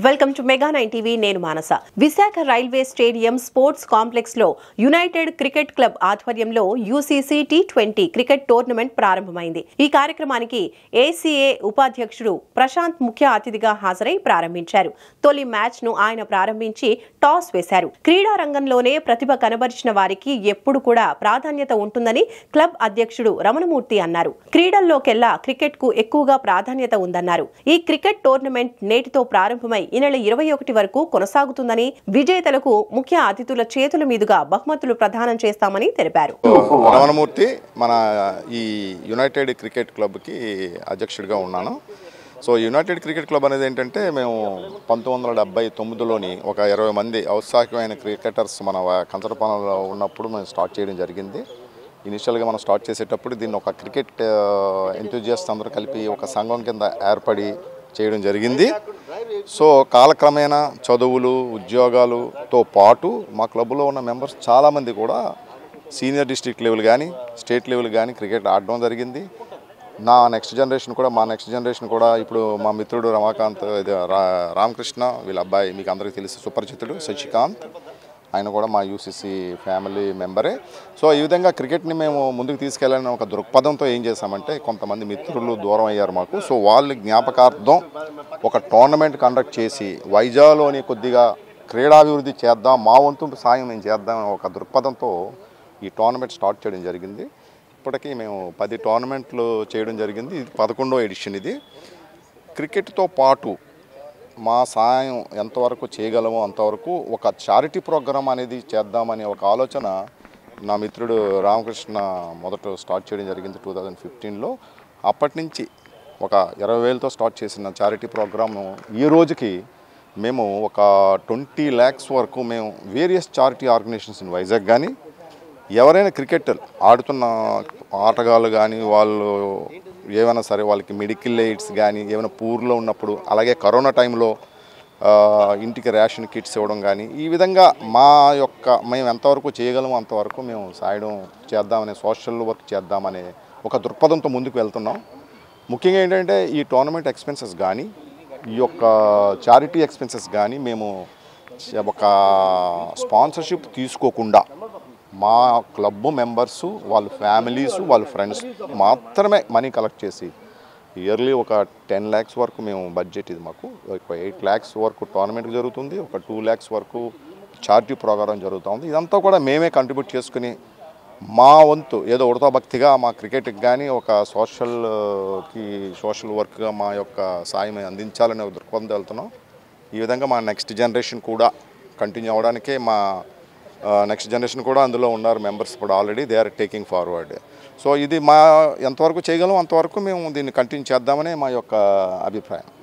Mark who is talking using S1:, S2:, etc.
S1: Welcome to mega 9 TV. నేను Manasa. Visakha railway stadium sports complex లో United Cricket Club ఆధ్వర్యంలో UCC T20 cricket tournament ప్రారంభమైంది. ఈ కార్యక్రమానికి ఏసీఏ ఉపాధ్యక్షుడు ప్రశాంత్ ముఖ్య అతిథిగా హాజరై ప్రారంభించారు. తొలి మ్యాచ్ ను ఆయన ప్రారంభించి టాస్ వేశారు. క్రీడా రంగంలోనే ప్రతిభ కనబరిచిన వారికి ఎప్పుడు కూడా ప్రాధాన్యత ఉంటుందని క్లబ్ అధ్యక్షుడు రమణమూర్తి అన్నారు. క్రీడల్లోకెల్లా క్రికెట్ కు ఎక్కువగా ప్రాధాన్యత ఉందన్నారు. ఈ క్రికెట్ టోర్నమెంట్ నేటితో ప్రారంభమై ఈ నెల 21 వరకు కొనసాగుతుందని, విజేతలకు ముఖ్య అతిథుల చేతుల మీదుగా బహుమతులు ప్రదానం చేస్తామని తెలిపారు.
S2: రమణమూర్తి మన ఈ యునైటెడ్ క్రికెట్ క్లబ్ కి అధ్యక్షుడిగా ఉన్నాను. సో యునైటెడ్ క్రికెట్ క్లబ్ అనేది ఏంటంటే మేము 1979లోని ఒక 20 మంది ఔత్సాహికమైన క్రికెటర్స్ మన కంచరపాలెంలో ఉన్నప్పుడు మేము స్టార్ట్ చేయడం జరిగింది. ఇనిషియల్గా మనం స్టార్ట్ చేసేటప్పుడు దీన్ని ఒక క్రికెట్ ఎంతూజియాస్ట్ అందరూ కలిపి ఒక సంఘం కింద ఏర్పడి చేయడం జరిగింది. సో కాలక్రమేణా చదువులు ఉద్యోగాలతో పాటు మా క్లబ్లో ఉన్న మెంబర్స్ చాలామంది కూడా సీనియర్ డిస్ట్రిక్ట్ లెవెల్ కానీ స్టేట్ లెవెల్ కానీ క్రికెట్ ఆడడం జరిగింది. మా నెక్స్ట్ జనరేషన్ కూడా ఇప్పుడు మా మిత్రుడు రమాకాంత్ రామకృష్ణ వీళ్ళ అబ్బాయి మీకు అందరికీ తెలిసి సుపరిచితుడు శశికాంత్, ఆయన కూడా మా యూసీసీ ఫ్యామిలీ మెంబరే. సో ఈ విధంగా క్రికెట్ని మేము ముందుకు తీసుకెళ్ళాలని ఒక దృక్పథంతో ఏం చేశామంటే కొంతమంది మిత్రులు దూరం అయ్యారు మాకు. సో వాళ్ళ జ్ఞాపకార్థం ఒక టోర్నమెంట్ కండక్ట్ చేసి వైజాగ్లోని కొద్దిగా క్రీడాభివృద్ధి చేద్దాం, మా వంతు సాయం మేము చేద్దాం ఒక దృక్పథంతో ఈ టోర్నమెంట్ స్టార్ట్ చేయడం జరిగింది. ఇప్పటికీ మేము 10 టోర్నమెంట్లు చేయడం జరిగింది. ఇది 11వ ఎడిషన్. ఇది క్రికెట్తో పాటు మా సాయం ఎంతవరకు చేయగలమో అంతవరకు ఒక చారిటీ ప్రోగ్రామ్ అనేది చేద్దామనే ఒక ఆలోచన నా మిత్రుడు రామకృష్ణ మొదట స్టార్ట్ చేయడం జరిగింది 2015లో. అప్పటి నుంచి ఒక 20,000తో స్టార్ట్ చేసిన చారిటీ ప్రోగ్రాము ఈ రోజుకి మేము ఒక 20 lakhs వరకు మేము various charity organisations in Vizag కానీ ఎవరైనా క్రికెట్ ఆడుతున్న ఆటగాళ్ళు కానీ వాళ్ళు ఏమైనా సరే వాళ్ళకి మెడికల్ ఎయిడ్స్ కానీ ఏమైనా పూర్లో ఉన్నప్పుడు, అలాగే కరోనా టైంలో ఇంటికి రేషన్ కిట్స్ ఇవ్వడం కానీ ఈ విధంగా మేము ఎంతవరకు చేయగలమో అంతవరకు మేము సాయడం చేద్దామనే సోషల్ వర్క్ చేద్దామనే ఒక దృక్పథంతో ముందుకు వెళ్తున్నాం. ముఖ్యంగా ఏంటంటే ఈ టోర్నమెంట్ ఎక్స్పెన్సెస్ కానీ ఈ యొక్క చారిటీ ఎక్స్పెన్సెస్ కానీ మేము ఒక స్పాన్సర్షిప్ తీసుకోకుండా మా క్లబ్ మెంబర్సు వాళ్ళ ఫ్యామిలీస్ వాళ్ళ ఫ్రెండ్స్ మాత్రమే మనీ కలెక్ట్ చేసి ఇయర్లీ ఒక 10 lakhs వరకు మేము బడ్జెట్, ఇది మాకు ఒక 8 lakhs వరకు టోర్నమెంట్కి జరుగుతుంది, ఒక 2 lakhs వరకు చారిటీ ప్రోగ్రాం జరుగుతుంది. ఇదంతా కూడా మేమే కంట్రిబ్యూట్ చేసుకుని మా వంతు ఏదో ఉడతా భక్తిగా మా క్రికెట్కి కానీ ఒక సోషల్ వర్క్గా మా యొక్క సాయం అందించాలనే ఒక దృక్పథంతో వెళ్తున్నాం. ఈ విధంగా మా నెక్స్ట్ జనరేషన్ కూడా కంటిన్యూ అవ్వడానికే మా నెక్స్ట్ జనరేషన్ కూడా అందులో ఉన్నారు మెంబర్స్ కూడా already they are taking forward. So ఇది మా ఎంతవరకు చేయగలం అంతవరకు మేము దీన్ని కంటిన్యూ చేద్దామనే మా యొక్క అభిప్రాయం.